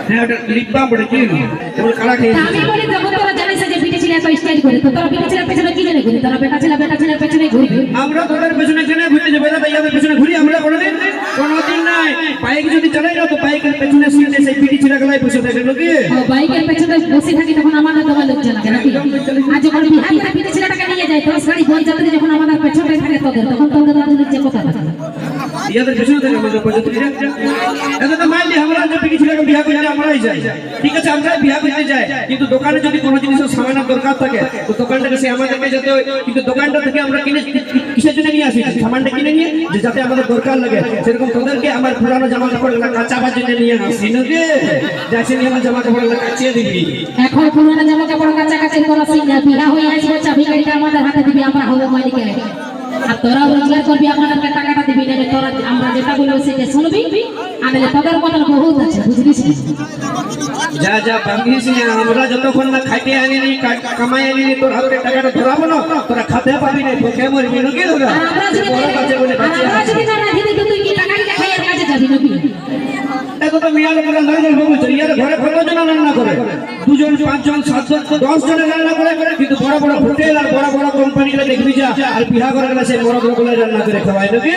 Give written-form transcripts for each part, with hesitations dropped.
হ্যাঁ ওটা lip balm বলে কি তোর কারা খেয়েছিস আমি বলি যখন তোরা জানিস যে পিঠে ছিল এত স্টাইল করে তো তোরা পিঠে ছিল পেছনে কি জানে ঘুরি তোরা বেটা ছিল পেছনে ঘুরি আমরা তোদের পেছনে কেন ঘুরতে যাবো দাদা ইয়াদের পেছনে ঘুরি আমরা কোনোদিন নাই বাইক যদি চালাই না তো বাইকের পেছনে সিটে সেই পিঠে ছিল গলাই বসে থাকে নাকি বাইকের পেছনে বসে থাকি তখন আমাদের দমে লজ্জা লাগে নাকি আজ যখন বিহারে পিঠে ছিলাটাকে নিয়ে যায় তোর শাড়ি বই যাত্রী যখন আমাদের পেছনে থাকে তোদের তখন তোদের লজ্জা কথা থাকে ইয়াদের পেছনে থাকে আমাদের পর্যটকরা এটা তো মাইলি আমরা যে পিঠে ছিল বিয়া করে আমরাই যাই ঠিক আছে আমরা বিয়া করতে যাই কিন্তু দোকানে যদি কোনো জিনিসের সামান্য দরকার থাকে তো দোকান থেকে সে আমাদেরকে যেতে হয় কিন্তু দোকানটা থেকে আমরা কিনে কিসের জন্য নিয়ে আসি সামানটা কিনে নিয়ে যে যাতে আমাদের দরকার লাগে সেরকম তোদেরকে আমার পুরানো জামা কাপড়গুলো কাচাবার জন্য নিয়ে আসি নাকি যাচ্ছে নিয়ে আমার জামা কাপড়গুলো কাচিয়ে দিবি এখন পুরানো জামা কাপড় কাচাকাচি করা সিনা বিয়া হয়ে আসবে চাবি গাড়িটা আমাদের হাতে দিবি আমরা হবো মালিকের আর তোরা রোজগার করবি আমাদেরকে টাকাটা দিবি না তোরা আমরা যেটা বলবো সেটা শুনবি আনলে তোদের মতন বহুত আছে বুঝলিস যা যা ভাঙিস না আমরা যতক্ষণ না খাইতে আনিনি কামাই আনিনি তোর হাতে টাকাটা ধরাবো না তোরা খাতে পাবি না তোকে মরবি নাকি তোরা বড় কাছে বলে বাঁচিয়ে যদি না রাখি দিবি তুই কি টাকা দিয়ে খাইয়ে কাজে যাবি নাকি এত তো মিয়া লোকেরা নর্মাল বলছে ইয়ার ঘরে 15 জন রান্না করে 2 জন 5 জন 7 জন 10 জন রান্না করে কিন্তু বড় বড় হোটেল আর বড় বড় কোম্পানিগুলো দেখবি যা আর বিয়া করে গেলে সেই বড় বড় রান্না করে খাওয়ায় নাকি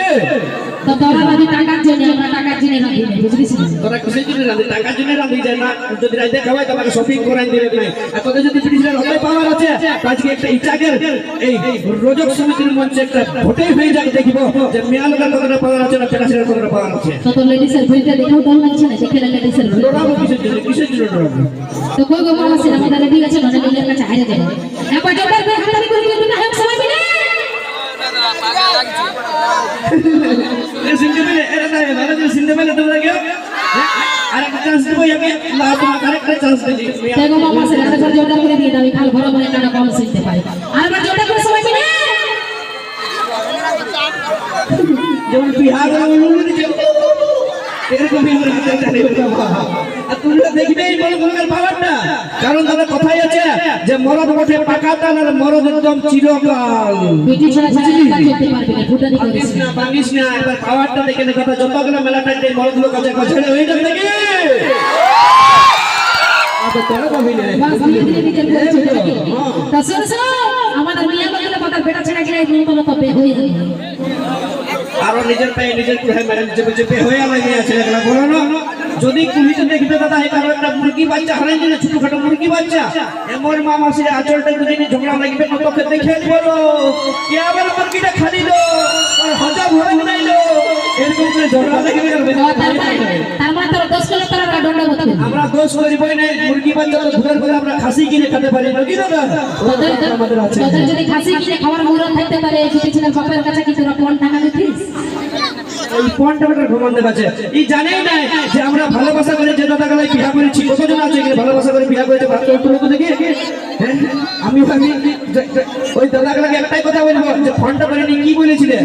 তো তোরা যদি টাকার জন্য আমরা টাকার জন্য রাখি বুঝলিস তোরা কিসের জন্য রাঁধি টাকার জন্য রাঁধি যায় না যদি রাইতে খাওয়াই তোমাকে শপিং করাই দিবে তুমি আর তোদের যদি ব্রিটিশের হতে পাওয়ার আছে আজকে একটা ইটাকের এই রোজক সমিতির মঞ্চে একটা ভোটে হয়ে যাক দেখিব যে মিয়া লোকের কতটা পাওয়ার আছে না পেটাশের কতটা পাওয়ার আছে তো লেডিসের ভিড়টা দেখেও ডর লাগছে না দেখে লেডিসের ভিড় ডরাবো কিসের জন্য ডরাবো তো কই গো মামা সেরা আমাদের রেডি আছে মানে নিজের কাছে হারিয়ে যাবে একবার জোর করে হাতালি করে দিবি না এক সময় বিনা সিন্দেবেলে এরা না ভালো যে সিন্দেবেলে তোমরা কেউ আরেকটা চান্স দেবো ইয়াকে না তোমাকে আরেকটা চান্স দিই দেখো মামা সেরা একবার জোর করে দিয়ে দাও খাল ঘর মানে কানা কম শিখতে পারে আরেকবার জোর করে সময় বিনা যেমন বিহার এরকমই আমরা জানি আর তোমরা দেখবে এই বড় বড় পাওয়ারটা কারণ তাদের কথাই আছে যে মরদ বটে পাকাটা আর মরদ একদম চিরকাল বিটি ছাড়া চলতে পারবে না ফুটানি করিস না বাঙিস না এবার পাওয়ারটা দেখে নে কথা যতগুলো মেলাটা এই মরদগুলো কাছে কাছে হয়ে যাবে নাকি আচ্ছা তোরা কবি না বাস ধীরে ধীরে বিচার করছে নাকি তা শুনো আমাদের মিয়া বলে কথা বেটা ছেড়ে গেলে কোনো কবে হয়ে যাবে আরো নিজের পায়ে নিজের কুড়ায় মেরে চেপে হয়ে আমার মেয়ে ছেলেগুলা বলো না যদি কুড়িতে দেখবে দাদা এই কারো একটা মুরগি বাচ্চা হারাই দিলে ছোটখাটো মুরগি বাচ্চা এমন মা মাসির আঁচলটা যদি ঝগড়া লাগবে তোকে দেখে বলো কে আবার মুরগিটা খালি দো আর হজম হয়ে উড়াইলো এরকম করে ঝগড়া লাগবে তার মানে তোর 10 কিলো তোর দণ্ড করতে আমরা দোষ করিবই না মুরগি বাচ্চা তো ধরে করে আমরা খাসি কিনে খেতে পারি নাকি দাদা আমাদের আছে তোদের যদি খাসি কিনে খাওয়ার মুরত থাকতে পারে কিছু ছিল বাপের কাছে কি তোরা কোন টাকা দিতিস এই পয়েন্টটা ঘুমাতে কাছে এই জানেই না যে আমরা ভালোবাসা করে যে দাদা গলায় বিয়া করেছি কতজন আছে যে ভালোবাসা করে বিয়া করেছে ভাত তো দেখি আমি ভাবি ওই দাদা গলাকে একটাই কথা বলবো যে ফোনটা করে নি কি বলেছিলে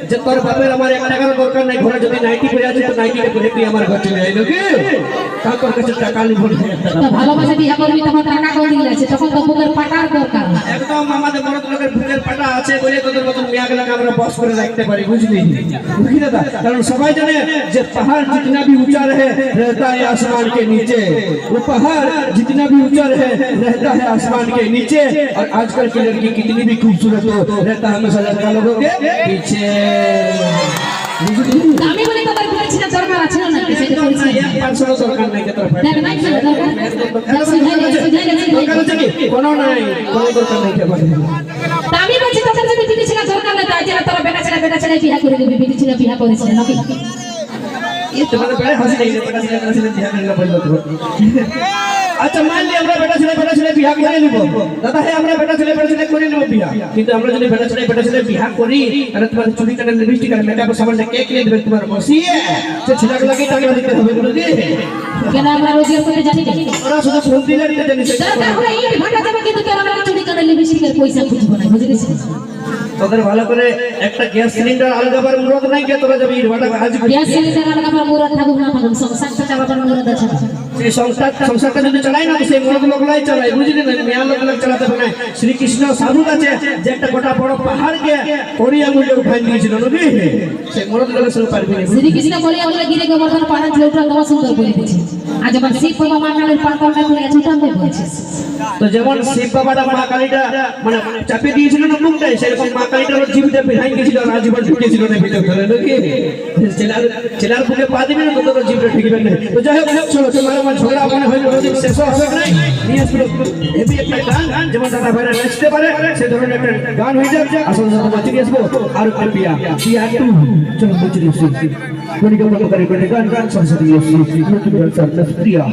যে তোর বাপের আমার 1 টাকার দরকার নাই ঘরে যদি নাইটি পরে আছে তো নাইটিটা পরে তুই আমার ঘর চলে আইলো কি তারপর কাছে টাকা নি ভরে তো ভালোবাসা বিয়া করবি তখন টাকা কোন দিলে আছে তখন তো বুকের পাটার দরকার একদম আমাদের বড় লোকের বুকের পাটা আছে বলে তোদের মতন মিয়া গলাকে আমরা বস করে রাখতে পারি বুঝলি বুঝলি দাদা कारण सबाई जाने जे पहाड़ जितना भी ऊंचा रहे रहता है आसमान के नीचे वो पहाड़ जितना भी ऊंचा रहे रहता है आसमान के नीचे और आजकल की लड़की कितनी भी खूबसूरत हो रहता है हमेशा लड़का लोगों के पीछे আমি বলি তোদের বলেছি না দরকার আছে না সেটা বলছি 500 দরকার নাই কত দেখ নাই ছিল দরকার দরকার আছে কি কোনো নাই কোনো দরকার নাই কে বলে আমি বলছি তোদের যদি বিটি ছিল দরকার নাই তাই যেন তোরা বেটা ছেলে বিয়া করে দিবি বিটি ছিল বিয়া করেছিল নাকি ये तुम्हारे बड़े हंसी नहीं बेटा ছেলে বিয়া করলে বললো তো আচ্ছা মান লি আমরা বেটা ছেলে বিয়া করে নিব দাদা হে আমরা বেটা ছেলে করে নিব বিয়া কিন্তু আমরা যদি বেটা ছেলে বিয়া করি তাহলে তোমার চুরি কাটা লিপস্টিক আর মেকআপ সামান কেক নিয়ে দেবে তোমার বসিয়ে সে ছেলেগুলোকে টাকা দিতে হবে বুঝলি কেন আমরা রোজগার করে জানি না ওরা শুধু ফোন দিলে দিতে জানিস দরকার হলে এই ভাটা যাবে কিন্তু তোরা আমরা চুরি কাটা লিপস্টিকের পয়সা খুঁজব না বুঝলিস তোদের ভালো করে একটা গ্যাস সিলিন্ডার আলগাবার মুরত নাই কে তোরা যাবি ভাটা আজ গ্যাস সিলিন্ডার আলগাবার মুরত থাকুক না থাকুক সংসারটা চালাবার মুরত আছে সেই সংসারটা যদি চালাই না তো সেই মরদ লোকলাই চালাই, বুঝলি না, মেয়া লোক চালাতে পারে না। শ্রীকৃষ্ণ সাধু আছে যে একটা গোটা বড় পাহাড়কে করিয়া মূল্যে উঠাই দিয়েছিল নদী, সেই মরদ লোকের সঙ্গে পারবি না। শ্রীকৃষ্ণ বলিয়া বলে গিরে গোবর্ধন পাহাড় ছিল ওটা তোমার সুন্দর করে দিচ্ছে। আর যখন শিব বাবা মা কালীর পাতালটা তুলে আছে ওটা আমি বলছিস। তো যেমন শিব বাবাটা মা কালীটা মানে চাপে দিয়েছিল না মুখটাই, সেরকম মা কালীটা ওর জীবিতে বেহাই গেছিল আর আজীবন ঢুকেছিল না ভিতর ধরে নাকি ছেলার বুকে পা দিবে না তো তোর জীবটা ঠেকবে না। তো যাই হোক চলো তোমার আমার ঝগড়া মনে হইলো শেষ হবে নাই, নিয়ে আসলো হেভি একটা গান যেমন দাদা ভাইরা নাচতে পারে সে ধরনের একটা গান হয়ে যাক। আসল দাদা মাঝে নিয়ে আসবো আর একটা বিয়া টু, চলো বুঝে নিচ্ছি গান সরস্বতী প্রিয়া।